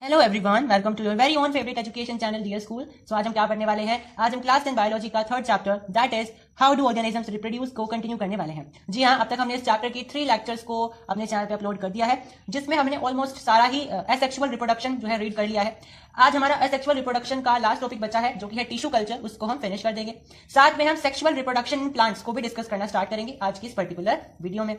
Hello everyone, welcome to your very own favourite education channel dear school. आज हम क्या पढ़ने वाले हैं? आज हम क्लास 10 बायोलॉजी का third chapter that is how do organisms reproduce को कंटिन्यू करने वाले हैं। जी हाँ, अब तक हमने इस चैप्टर की 3 लेक्चर्स को अपने चैनल पे अपलोड कर दिया है, जिसमें हमने ऑलमोस्ट सारा ही एसेक्सुअल रिप्रोडक्शन जो है रीड कर लिया है। आज हमारा एसेक्सुअल रिप्रोडक्शन का लास्ट टॉपिक बचा है, जो कि है टिश्यू कल्चर। उसको हम फिनिश कर देंगे। साथ में हम सेक्सुअल रिप्रोडक्शन इन प्लांट्स को भी डिस्कस करना स्टार्ट करेंगे आज की इस पर्टिकुलर वीडियो में।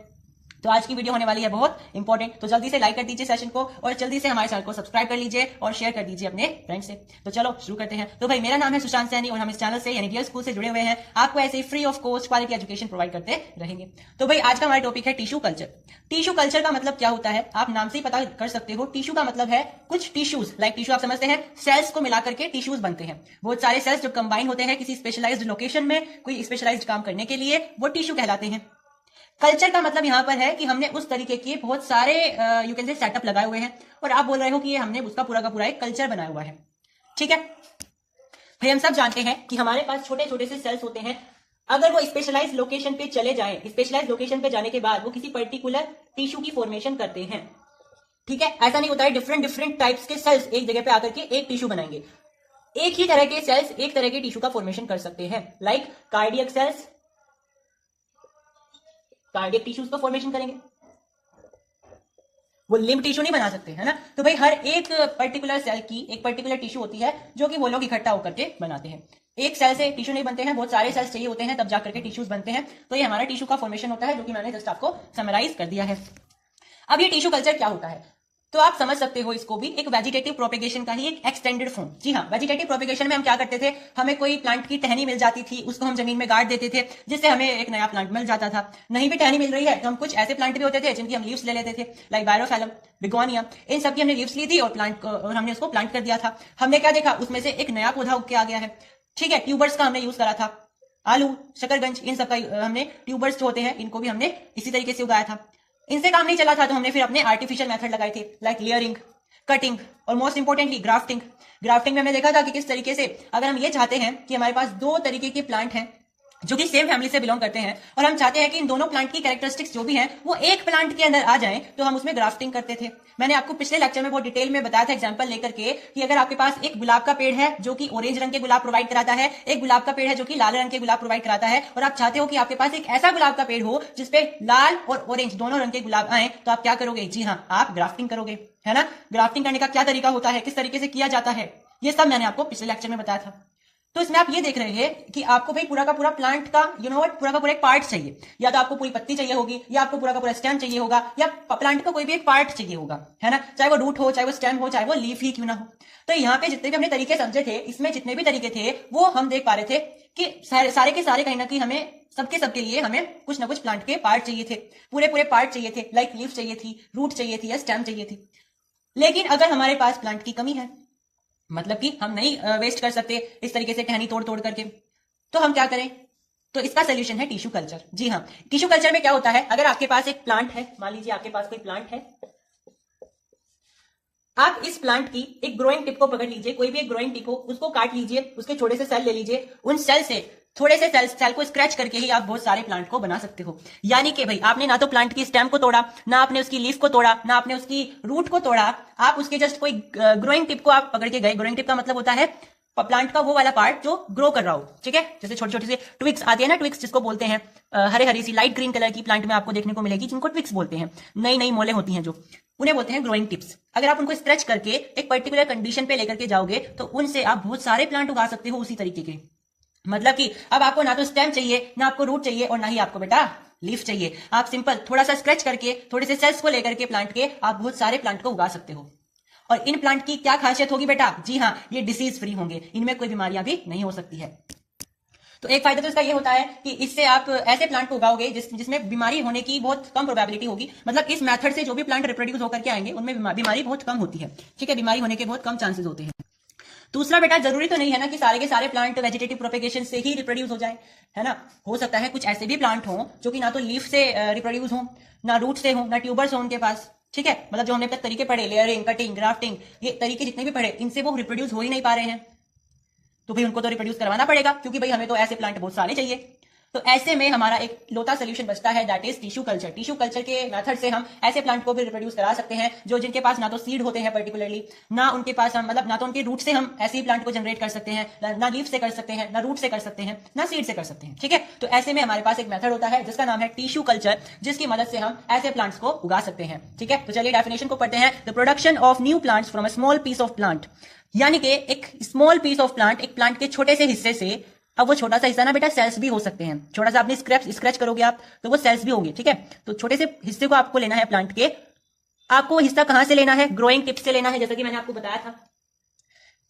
तो आज की वीडियो होने वाली है बहुत इंपॉर्टेंट, तो जल्दी से लाइक कर दीजिए सेशन को और जल्दी से हमारे चैनल को सब्सक्राइब कर लीजिए और शेयर कर दीजिए अपने फ्रेंड से। तो चलो शुरू करते हैं। तो भाई, मेरा नाम है सुशांत सैनी और हम इस चैनल से यानी डियर स्कूल से जुड़े हुए हैं। आपको ऐसे ही free of cost quality education provide करते रहेंगे। तो भाई, आज का हमारा टॉपिक है टिश्यू कल्चर। टिश्यू कल्चर का मतलब क्या होता है, आप नाम से ही पता कर सकते हो। टिश्यू का मतलब है कुछ टिश्यूज, लाइक टिश्यू आप समझते हैं, सेल्स को मिलाकर के टिश्यूज बनते हैं। बहुत सारे सेल्स जो कंबाइन होते हैं किसी स्पेशलाइज्ड लोकेशन में कोई स्पेशलाइज्ड काम करने के लिए, वो टिश्यू कहलाते हैं। कल्चर का मतलब यहां पर है कि हमने उस तरीके के बहुत सारे यू कैन से सेटअप लगाए हुए हैं और आप बोल रहे हो कि ये हमने उसका पूरा का पूरा एक कल्चर बनाया हुआ है। ठीक है भाई, हम सब जानते हैं कि हमारे पास छोटे छोटे से सेल्स होते हैं। अगर वो स्पेशलाइज लोकेशन पे चले जाएं, स्पेशलाइज लोकेशन पे जाने के बाद वो किसी पर्टिकुलर टिश्यू की फॉर्मेशन करते हैं। ठीक है, ऐसा नहीं होता है डिफरेंट डिफरेंट टाइप्स के सेल्स एक जगह पे आकर के एक टिश्यू बनाएंगे। एक ही तरह के सेल्स एक तरह के टिश्यू का फॉर्मेशन कर सकते हैं, like cardiac cells cardiac tissues का फॉर्मेशन करेंगे, वो लिम्फ टिश्यू नहीं बना सकते, है ना। तो भाई, हर एक पर्टिकुलर सेल की एक पर्टिकुलर टिश्यू होती है जो कि वो लोग इकट्ठा होकर के बनाते हैं। एक सेल से टिश्यू नहीं बनते हैं, बहुत सारे सेल्स चाहिए होते हैं तब जाकर के टिश्यूज बनते हैं। तो ये हमारा टिश्यू का फॉर्मेशन होता है, जो कि मैंने जस्ट आपको समराइज कर दिया है। अब ये टिश्यू कल्चर क्या होता है, तो आप समझ सकते हो इसको भी एक वेजिटेटिव प्रोपेगेशन का ही एक एक्सटेंडेड फॉर्म। जी हाँ, वेजिटेटिव प्रोपेगेशन में हम क्या करते थे, हमें कोई प्लांट की टहनी मिल जाती थी, उसको हम जमीन में गाड़ देते थे, जिससे हमें एक नया प्लांट मिल जाता था। नहीं भी टहनी मिल रही है तो हम कुछ ऐसे प्लांट भी होते थे जिनकी हम लीव्स ले लेते थे, लाइक बायरोफेलम, बिगोनिया, इन सबकी हमने लीव्स ली थी और प्लांट और हमने उसको प्लांट कर दिया था। हमने क्या देखा, उसमें से एक नया पौधा उग के आ गया है। ठीक है, ट्यूबर्स का हमने यूज करा था, आलू, शकरगंज, इन सब का हमने ट्यूबर्स जो होते हैं इनको भी हमने इसी तरीके से उगाया था। इनसे काम नहीं चला था तो हमने फिर अपने आर्टिफिशियल मेथड लगाए थे, लाइक लेयरिंग, कटिंग और मोस्ट इंपोर्टेंटली ग्राफ्टिंग। ग्राफ्टिंग में हमने देखा था कि किस तरीके से अगर हम ये चाहते हैं कि हमारे पास दो तरीके के प्लांट हैं जो कि सेम फैमिली से बिलोंग करते हैं और हम चाहते हैं कि इन दोनों प्लांट की कैरेक्टरिस्टिक्स जो भी हैं वो एक प्लांट के अंदर आ जाएं, तो हम उसमें ग्राफ्टिंग करते थे। मैंने आपको पिछले लेक्चर में बहुत डिटेल में बताया था एग्जांपल लेकर के कि अगर आपके पास एक गुलाब का पेड़ है जो कि ऑरेंज रंग के गुलाब प्रोवाइड कराता है, एक गुलाब का पेड़ है जो कि लाल रंग के गुलाब प्रोवाइड कराता है, और आप चाहते हो कि आपके पास एक ऐसा गुलाब का पेड़ हो जिसपे लाल और ऑरेंज दोनों रंग के गुलाब आए, तो आप क्या करोगे? जी हाँ, आप ग्राफ्टिंग करोगे, है ना। ग्राफ्टिंग करने का क्या तरीका होता है, किस तरीके से किया जाता है, ये सब मैंने आपको पिछले लेक्चर में बताया था। तो इसमें आप ये देख रहे हैं कि आपको भाई पूरा का पूरा प्लांट का पूरा का पूरा एक पार्ट चाहिए। या तो आपको पूरी पत्ती चाहिए होगी, या आपको पूरा का पूरा स्टेम चाहिए होगा, या प्लांट का कोई भी एक पार्ट चाहिए होगा, है ना। चाहे वो रूट हो, चाहे वो स्टेम हो, चाहे वो लीफ ही क्यों ना हो। तो यहाँ पे जितने भी हमने तरीके समझे थे, इसमें जितने भी तरीके थे वो हम देख पा रहे थे कि सारे के सारे कहीं ना कहीं हमें सबके लिए हमें कुछ ना कुछ प्लांट के पार्ट चाहिए थे, पूरे पूरे पार्ट चाहिए थे, लाइक लीफ चाहिए थी, रूट चाहिए थी, या स्टेम चाहिए थी। लेकिन अगर हमारे पास प्लांट की कमी है, मतलब कि हम नहीं वेस्ट कर सकते इस तरीके से टहनी तोड़ तोड़ करके, तो हम क्या करें? तो इसका सोल्यूशन है टिश्यू कल्चर। जी हाँ, टिश्यू कल्चर में क्या होता है, अगर आपके पास एक प्लांट है, मान लीजिए आपके पास कोई प्लांट है, आप इस प्लांट की एक ग्रोइंग टिप को पकड़ लीजिए, कोई भी एक ग्रोइंग टिप हो, उसको काट लीजिए, उसके छोटे से सेल ले लीजिए, उन सेल से थोड़े से सेल को स्क्रैच करके ही आप बहुत सारे प्लांट को बना सकते हो। यानी कि भाई, आपने ना तो प्लांट की स्टेम को तोड़ा, ना आपने उसकी लीफ को तोड़ा, ना आपने उसकी रूट को तोड़ा, आप उसके जस्ट कोई ग्रोइंग टिप को आप पकड़ के गए। ग्रोइंग टिप का मतलब होता है प्लांट का वो वाला पार्ट जो ग्रो कर रहा हो। ठीक है, जैसे छोटे छोटे से ट्विक्स आती है ना, ट्विक्स जिसको बोलते हैं, हरे हरी सी लाइट ग्रीन कलर की प्लांट में आपको देखने को मिलेगी, जिनको ट्विक्स बोलते हैं, नई नई मोले होती हैं जो, उन्हें बोलते हैं ग्रोइंग टिप्स। अगर आप उनको स्ट्रेच करके एक पर्टिकुलर कंडीशन पे लेकर के जाओगे तो उनसे आप बहुत सारे प्लांट उगा सकते हो उसी तरीके के। मतलब कि अब आपको ना तो स्टेम चाहिए, ना आपको रूट चाहिए, और ना ही आपको बेटा लीफ चाहिए। आप सिंपल थोड़ा सा स्क्रैच करके थोड़े से सेल्स को लेकर के प्लांट के आप बहुत सारे प्लांट को उगा सकते हो। और इन प्लांट की क्या खासियत होगी बेटा? जी हाँ, ये डिसीज फ्री होंगे, इनमें कोई बीमारियां भी नहीं हो सकती है। तो एक फायदा तो इसका ये होता है कि इससे आप ऐसे प्लांट को उगाओगे जिसमें बीमारी होने की बहुत कम प्रोबेबिलिटी होगी। मतलब इस मेथड से जो भी प्लांट रिप्रोड्यूस होकर के आएंगे उनमें बीमारी बहुत कम होती है। ठीक है, बीमारी होने के बहुत कम चांसेस होते हैं। दूसरा बेटा, जरूरी तो नहीं है ना कि सारे के सारे प्लांट वेजिटेटिव प्रोपेगेशन से ही रिप्रोड्यूस हो जाए, है ना। हो सकता है कुछ ऐसे भी प्लांट हों जो कि ना तो लीफ से रिप्रोड्यूस हो, ना रूट से हो, ना ट्यूबर्स हो उनके पास। ठीक है, मतलब जो हमने अब तक तरीके पढ़े, लेयरिंग, कटिंग, ग्राफ्टिंग, ये तरीके जितने भी पढ़े, इनसे वो रिप्रोड्यूस हो ही नहीं पा रहे हैं। तो भाई उनको तो रिप्रोड्यूस करवाना पड़ेगा, क्योंकि भाई हमें तो ऐसे प्लांट बहुत सारे चाहिए। तो ऐसे में हमारा एक लोता सोल्यूशन बचता है, that is tissue culture. Tissue culture के मेथड से हम ऐसे प्लांट को भी रिप्रोड्यूस करा सकते हैं जो जिनके पास ना तो सीड होते हैं पर्टिकुलरली, ना उनके पास हम मतलब ना तो उनके रूट से हम ऐसे ही प्लांट को जनरेट कर सकते हैं, ना लीफ से कर सकते हैं, ना रूट से कर सकते हैं, ना सीड से कर सकते हैं। ठीक है, तो ऐसे में हमारे पास एक मेथड होता है जिसका नाम है टिश्यू कल्चर, जिसकी मदद से हम ऐसे प्लांट्स को उगा सकते हैं। ठीक है, तो चलिए डेफिनेशन को पढ़ते हैं। The production of new plants from a small piece of plant, यानी कि एक स्मॉल पीस ऑफ प्लांट, एक प्लांट के छोटे से हिस्से से, अब वो छोटा सा हिस्सा ना बेटा सेल्स भी हो सकते हैं, छोटा सा आपने स्क्रैच करोगे आप तो वो सेल्स भी होंगे। ठीक है, तो छोटे से हिस्से को आपको लेना है प्लांट के, आपको वो हिस्सा कहां से लेना है, ग्रोइंग टिप से लेना है, जैसा कि मैंने आपको बताया था।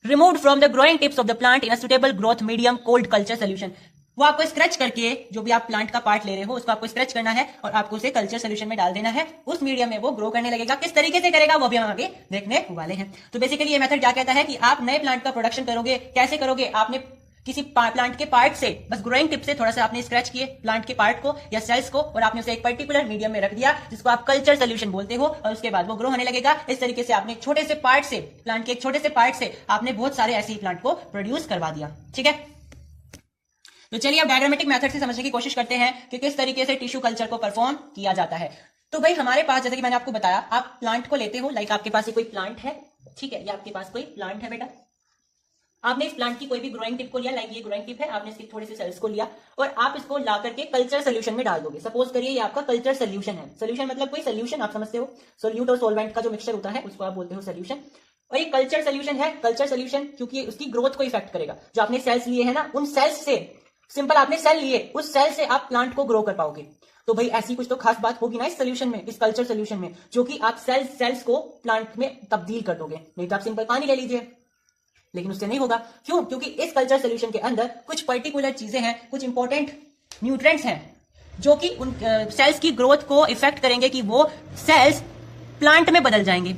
Removed from the growing tips of the plant in a suitable growth medium cold culture solution, वो आपको स्क्रैच करके, जो भी आप प्लांट का पार्ट ले रहे हो उसको आपको स्क्रैच करना है और आपको उसे कल्चर सोल्यूशन में डाल देना है। उस मीडियम में वो ग्रो करने लगेगा। किस तरीके से करेगा वो भी हम आगे देखने वाले हैं। तो बेसिकली ये मेथड क्या कहता है कि आप नए प्लांट का प्रोडक्शन करोगे, कैसे करोगे, आपने किसी प्लांट के पार्ट से बस ग्रोइंग टिप से थोड़ा सा आपने स्क्रैच किए प्लांट के पार्ट को या सेल्स को और आपने उसे एक पर्टिकुलर मीडियम में रख दिया जिसको आप कल्चर सोल्यूशन बोलते हो, और उसके बाद वो ग्रो होने लगेगा। इस तरीके से आपने छोटे से पार्ट से, प्लांट के एक छोटे से पार्ट से आपने बहुत सारे ऐसे ही प्लांट को प्रोड्यूस करवा दिया। ठीक है, तो चलिए अब डायग्रामेटिक मेथड से समझने की कोशिश करते हैं कि किस तरीके से टिश्यू कल्चर को परफॉर्म किया जाता है। तो भाई हमारे पास, जैसे कि मैंने आपको बताया, आप प्लांट को लेते हो, लाइक आपके पास कोई प्लांट है। ठीक है, ये आपके पास कोई प्लांट है बेटा, आपने इस प्लांट की कोई भी ग्रोइंग टिप को लिया, लाइक ये ग्रोइंग टिप है, आपने इसके थोड़े से सेल्स को लिया और आप इसको ला करके कल्चर सोल्यूशन में डाल दोगे। सपोज करिए ये आपका कल्चर सोल्यूशन है। सोल्यूशन मतलब कोई सोल्यूशन, आप समझते हो, सोल्यूट और सोलवेंट का जो मिक्सचर होता है उसको आप बोलते हो सोल्यूशन। और ये कल्चर सोल्यूशन है। कल्चर सोल्यूशन क्योंकि उसकी ग्रोथ को इफेक्ट करेगा। जो आपने सेल्स लिए हैं ना, उन सेल्स से, सिंपल आपने सेल लिए, उस सेल से आप प्लांट को ग्रो कर पाओगे। तो भाई ऐसी कुछ तो खास बात होगी ना इस सोल्यूशन में, इस कल्चर सोल्यूशन में, जो कि आप सेल्स को प्लांट में तब्दील कर दोगे। नहीं तो आप सिंपल पानी ले लीजिए, लेकिन उससे नहीं होगा। क्यों? क्योंकि इस कल्चर सोल्यूशन के अंदर कुछ पर्टिकुलर चीजें हैं, कुछ इंपॉर्टेंट न्यूट्रिएंट्स हैं जो कि उन सेल्स की ग्रोथ को इफेक्ट करेंगे कि वो सेल्स प्लांट में बदल जाएंगे।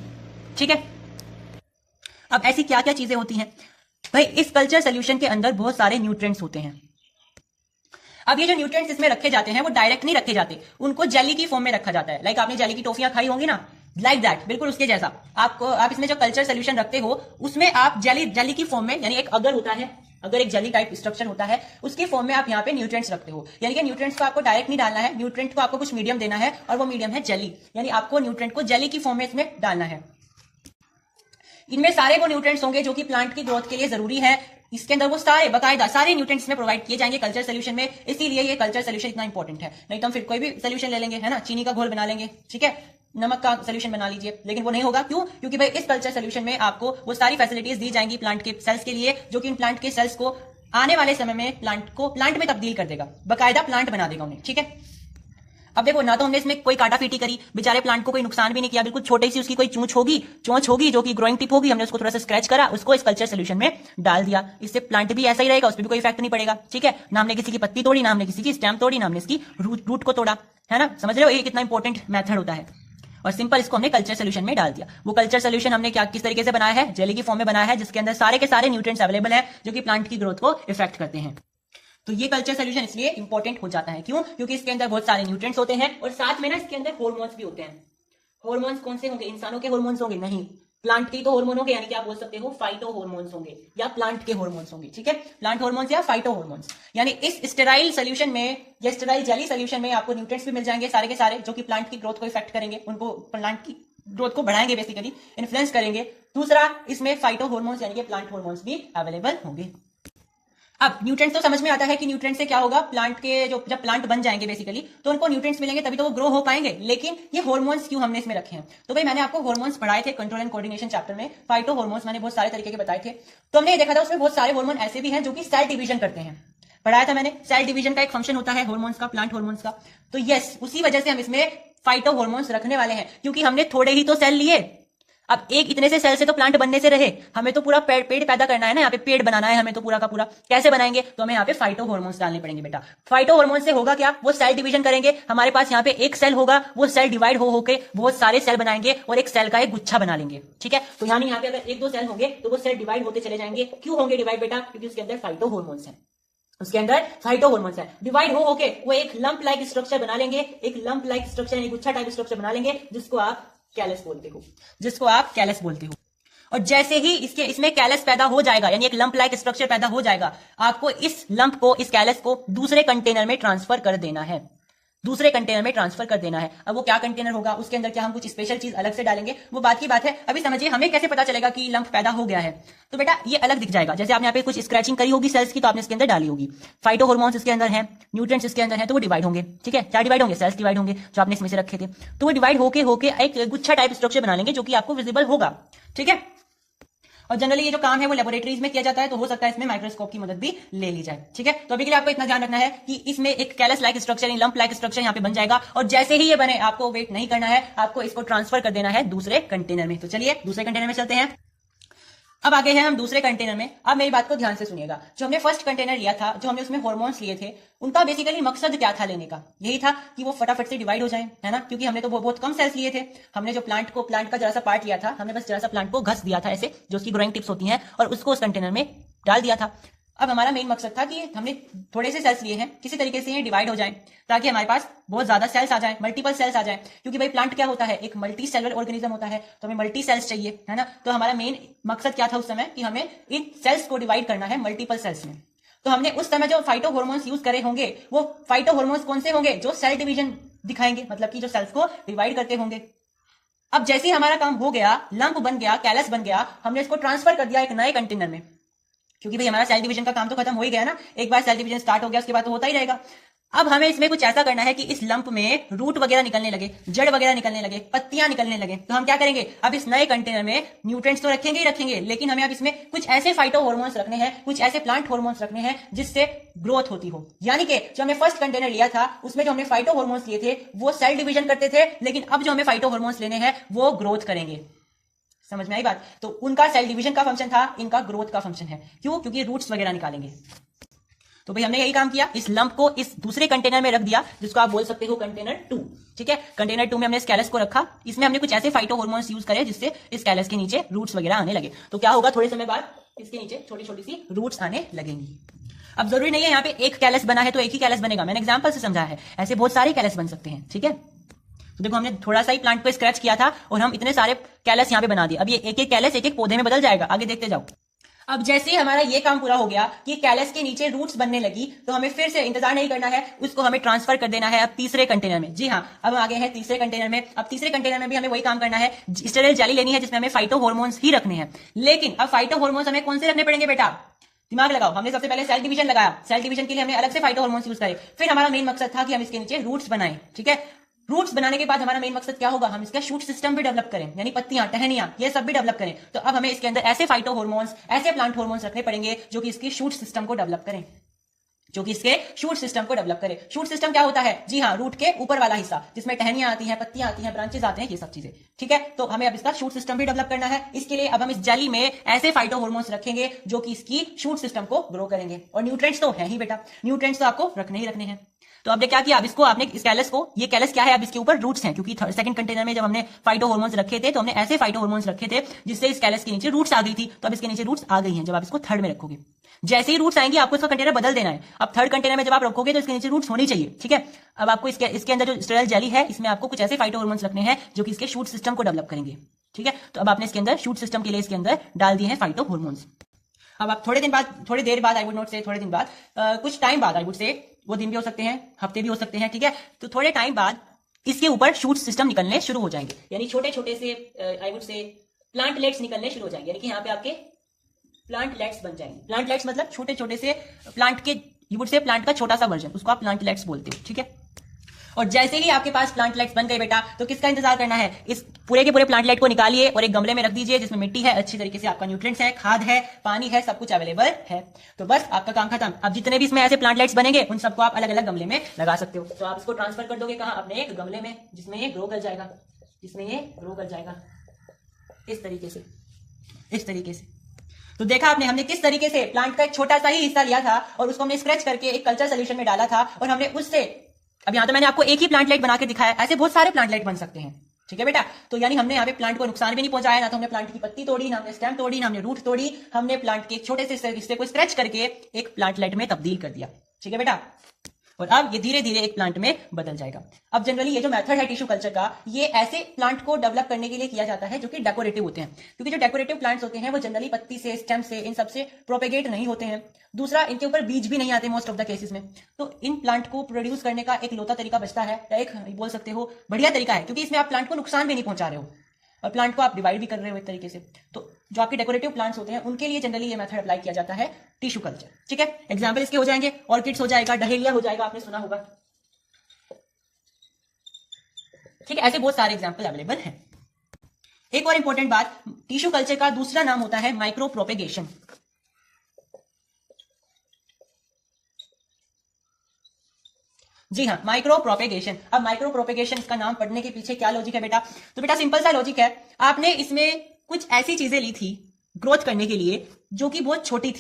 ठीक है, अब ऐसी क्या क्या चीजें होती हैं भाई? इस कल्चर सोल्यूशन के अंदर बहुत सारे न्यूट्रिएंट्स होते हैं। अब ये जो न्यूट्रिएंट्स इसमें रखे जाते हैं वो डायरेक्ट नहीं रखे जाते, उनको जेली की फॉर्म में रखा जाता है। लाइक आपने जेली की टॉफियां खाई होंगी ना, लाइक दैट, बिल्कुल उसके जैसा। आप इसमें जो कल्चर सोल्यूशन रखते हो उसमें आप जेली की फॉर्म में, यानी एक अगर होता है, अगर एक जेली टाइप स्ट्रक्चर होता है, उसकी फॉर्म में आप यहाँ पे न्यूट्रिएंट्स रखते हो। यानी कि न्यूट्रिएंट्स को आपको डायरेक्ट नहीं डालना है, न्यूट्रिएंट को आपको कुछ मीडियम देना है और वो मीडियम है जेली। यानी आपको न्यूट्रिएंट को जेली की फॉर्म में इसमें डालना है। इनमें सारे वो न्यूट्रिएंट्स होंगे जो कि प्लांट की ग्रोथ के लिए जरूरी है। इसके अंदर वो सारे बाकायदा सारे न्यूट्रिएंट्स में प्रोवाइड किए जाएंगे कल्चर सोल्यूशन में। इसीलिए ये कल्चर सोल्यूशन इतना इंपॉर्टेंट है। नहीं तो हम फिर कोई भी सोल्यूशन ले लेंगे, है ना, चीनी का घोल बना लेंगे, ठीक है, नमक का सोल्यूशन बना लीजिए, लेकिन वो नहीं होगा। क्यों? क्योंकि भाई इस कल्चर सोल्यूशन में आपको वो सारी फैसिलिटीज दी जाएंगी प्लांट के सेल्स के लिए, जो कि इन प्लांट के सेल्स को आने वाले समय में प्लांट में तब्दील कर देगा, बाकायदा प्लांट बना देगा उन्हें। ठीक है, अब देखो, ना तो हमने इसमें कोई काटा पीटी करी, बेचारे प्लांट को कोई नुकसान भी नहीं किया, बिल्कुल छोटी सी उसकी कोई चोंच होगी जो कि ग्रोइंग टिप होगी, हमने उसको थोड़ा सा स्क्रैच करा, उसको इस कल्चर सोल्यूशन में डाल दिया। इससे प्लांट भी ऐसा ही रहेगा, उस पर भी कोई इफेक्ट नहीं पड़ेगा। ठीक है, ना हमने किसी की पत्ती तोड़ी, ना हमने किसी की स्टेम तोड़ी, ना हमने इसकी रूट को तोड़ा, है ना। समझ रहे हो ये कितना इंपॉर्टेंट मेथड होता है। और सिंपल इसको हमने कल्चर सोल्यूशन में डाल दिया। वो कल्चर सोल्यूशन हमने किस तरीके से बनाया है? जेली की फॉर्म में बनाया है, जिसके अंदर सारे के सारे न्यूट्रिएंट्स अवेलेबल हैं जो कि प्लांट की ग्रोथ को इफेक्ट करते हैं। तो ये कल्चर सोल्यूशन इसलिए इंपॉर्टेंट हो जाता है। क्यों? क्योंकि इसके अंदर बहुत सारे न्यूट्रिएंट्स होते हैं और साथ में ना इसके अंदर हार्मोन्स भी होते हैं। हार्मोन्स कौन से होंगे? इंसानों के हार्मोन्स होंगे? नहीं, प्लांट के तो हार्मोन होंगे, यानी कि आप बोल सकते हो फाइटो हार्मोन्स होंगे या प्लांट के हार्मोन्स होंगे। ठीक है, प्लांट हार्मोन्स या फाइटो हार्मोन्स। यानी इस स्टेराइल सोल्यूशन में या स्टेराइल जेली सोल्यूशन में आपको न्यूट्रिएंट्स भी मिल जाएंगे सारे के सारे, जो कि प्लांट की ग्रोथ को इफेक्ट करेंगे, उनको प्लांट की ग्रोथ को बढ़ाएंगे, बेसिकली इन्फ्लुएंस करेंगे। दूसरा, इसमें फाइटो हार्मोन्स यानी कि प्लांट हार्मोन्स भी अवेलेबल होंगे। अब न्यूट्रिएंट्स तो समझ में आता है कि न्यूट्रिएंट से क्या होगा, प्लांट के जब प्लांट बन जाएंगे बेसिकली, तो उनको न्यूट्रिएंट्स मिलेंगे, तभी तो वो ग्रो हो पाएंगे। लेकिन ये हार्मोन्स क्यों हमने इसमें रखे हैं? तो भाई मैंने आपको हार्मोन्स पढ़ाए थे कंट्रोल एंड कोऑर्डिनेशन चैप्टर में। फाइटो हार्मोन्स मैंने बहुत सारे तरीके के बताए थे, तो हमने ये देखा था उसमें बहुत सारे हार्मोन ऐसे भी हैं जो कि सेल डिवीजन करते हैं। पढ़ाया था मैंने, सेल डिवीजन का एक फंक्शन होता है हार्मोन्स का, प्लांट हार्मोन्स का। तो यस, उसी वजह से हम इसमें फाइटो हार्मोन्स रखने वाले हैं, क्योंकि हमने थोड़े ही तो सेल लिए। अब एक इतने से सेल से तो प्लांट बनने से रहे, हमें तो पूरा पेड़ पैदा करना है ना, यहाँ पे पेड़ बनाना है हमें तो पूरा का पूरा। कैसे बनाएंगे? तो हमें यहाँ पे फाइटो हार्मोन्स डालने पड़ेंगे बेटा। फाइटो हार्मोन से होगा क्या? वो सेल डिवीजन करेंगे। हमारे पास यहाँ पे एक सेल होगा, वो सेल डिवाइड होके बहुत सारे सेल बनाएंगे और एक सेल का एक गुच्छा बना लेंगे। ठीक है, तो यानी यहाँ पे अगर एक दो सेल होंगे तो वो सेल डिवाइड होते चले जाएंगे। क्यों होंगे डिवाइड बेटा? क्योंकि उसके अंदर फाइटो हार्मोन्स है, उसके अंदर फाइटो हार्मोन्स है। डिवाइड होके वो एक लंप लाइक स्ट्रक्चर बना लेंगे, एक लंप लाइक स्ट्रक्चर यानी गुच्छा टाइप स्ट्रक्चर बना लेंगे, जिसको आप कैलस बोलते हो। और जैसे ही इसमें कैलस पैदा हो जाएगा, यानी एक लंप लाइक स्ट्रक्चर पैदा हो जाएगा, आपको इस लंप को, इस कैलस को दूसरे कंटेनर में ट्रांसफर कर देना है, दूसरे कंटेनर में ट्रांसफर कर देना है। अब वो क्या कंटेनर होगा, उसके अंदर क्या हम कुछ स्पेशल चीज अलग से डालेंगे, वो बात की बात है। अभी समझिए हमें कैसे पता चलेगा कि लंप पैदा हो गया है। तो बेटा ये अलग दिख जाएगा, जैसे आपने यहाँ पे कुछ स्क्रैचिंग करी होगी सेल्स की, तो आपने इसके अंदर डाली होगी। फाइटो हार्मोन्स इसके अंदर है, न्यूट्रिएंट्स इसके अंदर है, तो वो डिवाइड होंगे। ठीक है, क्या डिवाइड होंगे, सेल्स डिवाइड होंगे जो आपने इसमें से रखे थे, तो वो डिवाइड होके एक गुच्छा टाइप स्ट्रक्चर बना लेंगे जो कि आपको विजिबल होगा। ठीक है, और जनरली ये जो काम है वो लेबोरेटरीज में किया जाता है, तो हो सकता है इसमें माइक्रोस्कोप की मदद भी ले ली जाए। ठीक है, तो अभी के लिए आपको इतना ध्यान रखना है कि इसमें एक callus like structure, lump like structure यहाँ पे बन जाएगा, और जैसे ही ये बने आपको वेट नहीं करना है, आपको इसको ट्रांसफर कर देना है दूसरे कंटेनर में। तो चलिए दूसरे कंटेनर में चलते हैं। अब आगे हैं हम दूसरे कंटेनर में। अब मेरी बात को ध्यान से सुनिएगा, जो हमने फर्स्ट कंटेनर लिया था, जो हमने उसमें हार्मोन्स लिए थे, उनका बेसिकली मकसद क्या था लेने का, यही था कि वो फटाफट से डिवाइड हो जाए, है ना, क्योंकि हमने तो बहुत कम सेल्स लिए थे। हमने जो प्लांट का जरा सा पार्ट लिया था, हमने बस जरा सा प्लांट को घस दिया था ऐसे, जो उसकी ग्रोइंग टिप्स होती हैं, और उसको उस कंटेनर में डाल दिया था। अब हमारा मेन मकसद था कि हमने थोड़े से सेल्स लिए हैं, किसी तरीके से ये डिवाइड हो जाए ताकि हमारे पास बहुत ज्यादा सेल्स आ जाए, मल्टीपल सेल्स आ जाए, क्योंकि भाई प्लांट क्या होता है, एक मल्टी सेलुलर ऑर्गेनिज्म होता है, तो हमें मल्टी सेल्स चाहिए, है ना। तो हमारा मेन मकसद क्या था उस समय, कि हमें इन सेल्स को डिवाइड करना है मल्टीपल सेल्स में। तो हमने उस समय जो फाइटो हार्मोन्स यूज करे होंगे, वो फाइटो हार्मोन्स कौन से होंगे, जो सेल डिवीजन दिखाएंगे, मतलब कि जो सेल्स को डिवाइड करते होंगे। अब जैसे ही हमारा काम हो गया, लंप बन गया, कैलस बन गया, हमने इसको ट्रांसफर कर दिया एक नए कंटेनर में, क्योंकि भाई हमारा सेल डिवीजन का काम तो खत्म हो ही गया ना, एक बार सेल डिवीजन स्टार्ट हो गया उसके बाद तो होता ही रहेगा। अब हमें इसमें कुछ ऐसा करना है कि इस लंप में रूट वगैरह निकलने लगे, जड़ वगैरह निकलने लगे, पत्तियां निकलने लगे। तो हम क्या करेंगे, अब इस नए कंटेनर में न्यूट्रिएंट्स तो रखेंगे ही रखेंगे, लेकिन हमें अब इसमें कुछ ऐसे फाइटो हार्मोन्स रखने हैं, कुछ ऐसे प्लांट हार्मोन्स रखने हैं जिससे ग्रोथ होती हो। यानी कि जो हमने फर्स्ट कंटेनर लिया था उसमें जो हमने फाइटो हार्मोन्स लिए थे वो सेल डिवीजन करते थे, लेकिन अब जो हमें फाइटो हार्मोन्स लेने हैं वो ग्रोथ करेंगे। समझ में आई बात। तो उनका सेल डिवीजन का फंक्शन था, इनका ग्रोथ का फंक्शन है। क्यों, क्योंकि रूट्स वगैरह निकालेंगे। तो भाई हमने यही काम किया, इस लंप को इस दूसरे कंटेनर में रख दिया, जिसको आप बोल सकते हो कंटेनर 2। ठीक है, कंटेनर 2 में हमने इस कैलस को रखा, इसमें हमने कुछ ऐसे फाइटो हार्मोन्स यूज करे जिससे इस कैलस के नीचे रूट्स वगैरह आने लगे। तो क्या होगा, थोड़े समय बाद इसके नीचे छोटी छोटी सी रूट्स आने लगेंगी। अब जरूरी नहीं है यहाँ पे एक कैलस बना है तो एक ही कैलस बनेगा, मैंने एग्जाम्पल से समझा है, ऐसे बहुत सारे कैलस बन सकते हैं। ठीक है, तो देखो हमने थोड़ा सा ही प्लांट पे स्क्रैच किया था और हम इतने सारे कैलस यहाँ पे बना दिए। अब ये एक एक कैलस एक एक पौधे में बदल जाएगा, आगे देखते जाओ। अब जैसे ही हमारा ये काम पूरा हो गया कि कैलस के नीचे रूट्स बनने लगी, तो हमें फिर से इंतजार नहीं करना है, उसको हमें ट्रांसफर कर देना है अब तीसरे कंटेनर में। जी हाँ, अब आगे है तीसरे कंटेनर में। अब तीसरे कंटेनर में भी हमें वही काम करना है, स्टेराइल जेली लेनी है जिसमें हमें फाइटो हार्मोन्स ही रखने हैं। लेकिन अब फाइटो हार्मोन्स हमें कौन से रखने पड़ेंगे बेटा, दिमाग लगाओ। हमने सबसे पहले सेल डिवीजन लगाया, सेल डिवीजन के लिए हमने अलग से फाइटो हार्मोन्स यूज करे। फिर हमारा मेन मकसद था कि हम इसके नीचे रूट्स बनाएं। ठीक है, रूट्स बनाने के बाद हमारा मेन मकसद क्या होगा, हम इसका शूट सिस्टम भी डेवलप करें, यानी पत्तियां, टहनियां, ये सब भी डेवलप करें। तो अब हमें इसके अंदर ऐसे फाइटो हार्मोन्स, ऐसे प्लांट हार्मोन्स रखने पड़ेंगे जो कि इसके शूट सिस्टम को डेवलप करें, जो कि इसके शूट सिस्टम को डेवलप करे। शूट सिस्टम क्या होता है, जी हाँ, रूट के ऊपर वाला हिस्सा जिसमें टहनियां आती हैं, पत्तियां आती हैं, ब्रांचेस आते हैं, ये सब चीजें। ठीक है, तो हमें अब इसका शूट सिस्टम भी डेवलप करना है। इसके लिए अब हम इस जेली में ऐसे फाइटो हार्मोन्स रखेंगे जो कि इसकी शूट सिस्टम को ग्रो करेंगे। और न्यूट्रिएंट्स तो है ही बेटा, न्यूट्रिएंट्स तो आपको रखने ही रखने हैं। तो आपने क्या किया, अब इसको आपने इस कैलस को, ये कैलस क्या है, अब इसके ऊपर रूट्स हैं, क्योंकि सेकंड कंटेनर में जब हमने फाइटो हार्मोन्स रखे थे तो हमने ऐसे फाइटो हार्मोन्स रखे थे जिससे इस कैलस के नीचे रूट्स आ गई थी। तो अब इसके नीचे रूट्स आ गई हैं। जब आप इसको थर्ड में रखोगे, जैसे ही रूट्स आएंगे आपको इसका कंटेनर बदल देना है। अब थर्ड कंटेनर में जब आप रखोगे तो इसके नीचे रूट्स होनी चाहिए। ठीक है, अब आपको इसके अंदर जो स्टेराइल जेली है इसमें आपको कुछ ऐसे फाइटो हार्मोन्स रखने हैं जो कि इसके शूट सिस्टम को डेवलप करेंगे। ठीक है, तो अब आपने इसके अंदर शूट सिस्टम के लिए इसके अंदर डाल दिए हैं फाइटो हार्मोन्स। अब आप थोड़ी देर बाद, आई वुड नॉट से थोड़े दिन बाद, कुछ टाइम बाद, आई वुड से वो दिन भी हो सकते हैं, हफ्ते भी हो सकते हैं। ठीक है, तो थोड़े टाइम बाद इसके ऊपर शूट सिस्टम निकलने शुरू हो जाएंगे, यानी छोटे छोटे से आई वुड से प्लांटलेट्स निकलने शुरू हो जाएंगे, यानी कि यहाँ पे आपके प्लांटलेट्स बन जाएंगे। प्लांटलेट्स मतलब छोटे छोटे से प्लांट के, यू वुड से प्लांट का छोटा सा वर्जन, उसको आप प्लांटलेट्स बोलते हो। ठीक है, और जैसे ही आपके पास प्लांटलेट्स बन गए बेटा, तो किसका इंतजार करना है, इस पूरे के पूरे प्लांटलेट को निकालिए और एक गमले में रख दीजिए जिसमें मिट्टी है, अच्छी तरीके से आपका न्यूट्रिएंट्स है, खाद है, पानी है, सब कुछ अवेलेबल है। तो बस आपका काम खत्म। अब जितने भी इसमें ऐसे प्लांटलेट्स बनेंगे उन सबको आप अलग अलग गमले में लगा सकते हो। तो आप इसको ट्रांसफर कर दोगे कहाँ, अपने एक गमले में जिसमें ये ग्रो कर जाएगा, इस तरीके से, इस तरीके से। तो देखा आपने, हमने किस तरीके से प्लांट का एक छोटा सा ही हिस्सा लिया था और उसको हमने स्क्रैच करके एक कल्चर सोल्यूशन में डाला था, और हमने उससे, अब यहां तो मैंने आपको एक ही प्लांटलेट बना के दिखाया, ऐसे बहुत सारे प्लांटलेट बन सकते हैं। ठीक है बेटा, तो यानी हमने यहाँ पे प्लांट को नुकसान भी नहीं पहुंचाया, ना तो हमने प्लांट की पत्ती तोड़ी, ना हमने स्टेम तोड़ी, ना हमने रूट तोड़ी, हमने प्लांट के छोटे से हिस्से को स्क्रैच करके एक प्लांटलेट में तब्दील कर दिया। ठीक है बेटा, और अब ये धीरे धीरे एक प्लांट में बदल जाएगा। अब जनरली ये जो मेथड है टिश्यू कल्चर का, ये ऐसे प्लांट को डेवलप करने के लिए किया जाता है जो कि डेकोरेटिव होते हैं, क्योंकि जो डेकोरेटिव प्लांट्स होते हैं वो जनरली पत्ती से, स्टेम से, इन सबसे प्रोपेगेट नहीं होते हैं। दूसरा, इनके ऊपर बीज भी नहीं आते मोस्ट ऑफ द केसेस में। तो इन प्लांट को प्रोड्यूस करने का एक लौता तरीका बचता है, या एक बोल सकते हो बढ़िया तरीका है, क्योंकि इसमें आप प्लांट को नुकसान भी नहीं पहुंचा रहे हो और प्लांट को आप डिवाइड भी कर रहे हो एक तरीके से। तो जो आपके डेकोरेटिव प्लांट्स होते हैं उनके लिए जनरली ये मेथड अप्लाई किया जाता है, टिश्यू कल्चर। ठीक है, एग्जांपल इसके हो जाएंगे, ऑर्किड्स हो जाएगा, डहेलिया हो जाएगा, आपने सुना होगा। ठीक है, ऐसे बहुत सारे एग्जांपल अवेलेबल हैं। एक और इंपॉर्टेंट बात, टिश्यू कल्चर का दूसरा नाम होता है माइक्रो प्रोपेगेशन। जी हाँ, माइक्रो प्रोपेगेशन। अब माइक्रो प्रोपेगेशन का नाम पढ़ने के पीछे क्या लॉजिक है बेटा? तो बेटा सिंपल सा लॉजिक है, आपने इसमें कुछ ऐसी चीजें ली थी ग्रोथ करने के लिए जो कि बहुत छोटी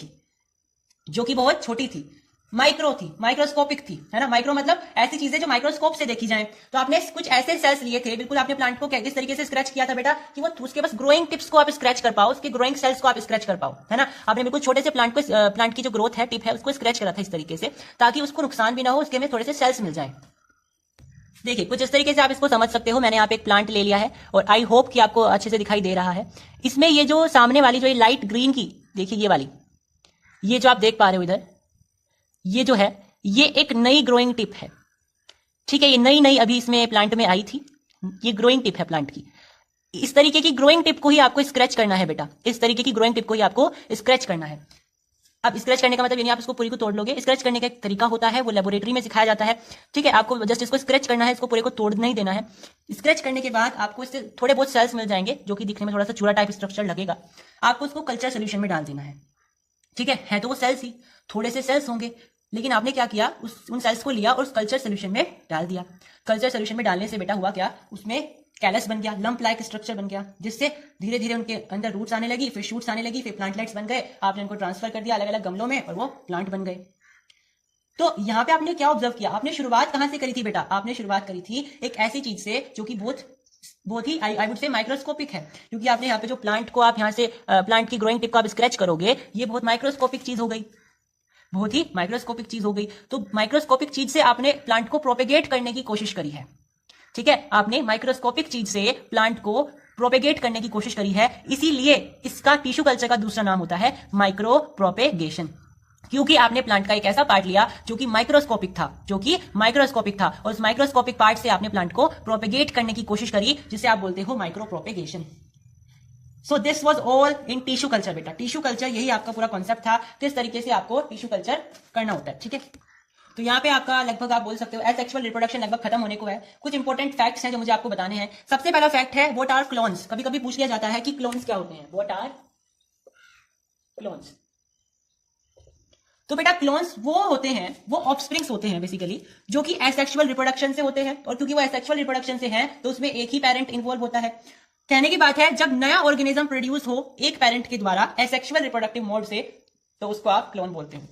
थी, माइक्रो थी, माइक्रोस्कोपिक थी, है ना। माइक्रो मतलब ऐसी चीजें जो माइक्रोस्कोप से देखी जाएं। तो आपने कुछ ऐसे सेल्स लिए थे, बिल्कुल आपने प्लांट को किस तरीके से स्क्रैच किया था बेटा, कि वो उसके बस ग्रोइंग टिप्स को आप स्क्रैच कर पाओ, उसके ग्रोइंग सेल्स को आप स्क्रैच कर पाओ, है ना। आपने बिल्कुल छोटे से प्लांट की जो ग्रोथ है, टिप है, उसको स्क्रैच करा था इस तरीके से, ताकि उसको नुकसान भी ना हो, उसके में थोड़े से सेल्स मिल जाए। देखिए कुछ इस तरीके से आप इसको समझ सकते हो। मैंने यहाँ पे एक प्लांट ले लिया है और आई होप कि आपको अच्छे से दिखाई दे रहा है। इसमें ये जो सामने वाली जो ये लाइट ग्रीन की, देखिए ये वाली, ये जो आप देख पा रहे हो इधर, ये जो है ये एक नई ग्रोइंग टिप है। ठीक है, ये नई अभी इसमें प्लांट में आई थी, ये ग्रोइंग टिप है प्लांट की। इस तरीके की ग्रोइंग टिप को ही आपको स्क्रैच करना है बेटा, इस तरीके की ग्रोइंग टिप को ही आपको स्क्रैच करना है। अब स्क्रैच करने का मतलब यानी आप इसको पूरी को तोड़ लोगे। स्क्रैच करने का एक तरीका होता है, वो लेबोरेटरी में सिखाया जाता है। ठीक है, आपको जस्ट इसको स्क्रैच करना है, इसको पूरे को तोड़ नहीं देना है। स्क्रैच करने के बाद आपको इससे थोड़े बहुत सेल्स मिल जाएंगे, जो कि दिखने में थोड़ा सा चूड़ा टाइप स्ट्रक्चर लगेगा। आपको उसको कल्चर सोल्यूशन में डाल देना है। ठीक है तो वो सेल्स ही, थोड़े से सेल्स होंगे, लेकिन आपने क्या किया, उन सेल्स को लिया और उस कल्चर सोल्यूशन में डाल दिया। कल्चर सोल्यूशन में डालने से बेटा हुआ क्या, उसमें कैलस बन गया, लंप लाइक स्ट्रक्चर बन गया, जिससे धीरे धीरे उनके अंदर रूट्स आने लगी, फिर शूट्स आने लगी, फिर प्लांटलेट्स बन गए। आपने उनको ट्रांसफर कर दिया अलग अलग गमलों में और वो प्लांट बन गए। तो यहाँ पे आपने क्या ऑब्जर्व किया, आपने शुरुआत कहां से करी थी बेटा? आपने शुरुआत करी थी एक ऐसी चीज से जो कि बहुत ही आई वुड से माइक्रोस्कोपिक है, क्योंकि आपने यहाँ पे जो प्लांट को आप यहाँ से प्लांट की ग्रोइंग टिप को आप स्क्रैच करोगे, ये बहुत माइक्रोस्कोपिक चीज हो गई, बहुत ही माइक्रोस्कोपिक चीज हो गई। तो माइक्रोस्कोपिक चीज से आपने प्लांट को प्रोपेगेट करने की कोशिश करी है। ठीक है, आपने माइक्रोस्कोपिक चीज से प्लांट को प्रोपेगेट करने की कोशिश करी है, इसीलिए इसका टिश्यू कल्चर का दूसरा नाम होता है माइक्रो प्रोपेगेशन, क्योंकि आपने प्लांट का एक ऐसा पार्ट लिया जो कि माइक्रोस्कोपिक था, और उस माइक्रोस्कोपिक पार्ट से आपने प्लांट को प्रोपेगेट करने की कोशिश करी, जिसे आप बोलते हो micro propagation. So this was all in tissue culture बेटा। टिश्यू कल्चर यही आपका पूरा कॉन्सेप्ट था, किस तरीके से आपको टिश्यू कल्चर करना होता है। ठीक है, तो यहाँ पे आपका लगभग आप बोल सकते हो एसेक्सुअल रिप्रोडक्शन लगभग खत्म होने को है। कुछ इंपॉर्टेंट फैक्ट्स हैं जो मुझे आपको बताने हैं। सबसे पहला फैक्ट है व्हाट आर क्लोन्स। कभी कभी पूछ लिया जाता है कि क्लोन्स क्या होते हैं, व्हाट आर क्लोन्स। तो बेटा क्लोन्स वो होते हैं, वो ऑफस्प्रिंग्स होते हैं बेसिकली, जो कि एसेक्सुअल रिप्रोडक्शन से होते हैं, और क्योंकि वो एसेक्सुअल रिप्रोडक्शन से हैं तो उसमें एक ही पेरेंट इन्वॉल्व होता है। कहने की बात है जब नया ऑर्गेनिज्म प्रोड्यूस हो एक पेरेंट के द्वारा एसेक्सुअल रिप्रोडक्टिव मोड से, तो उसको आप क्लोन बोलते हो।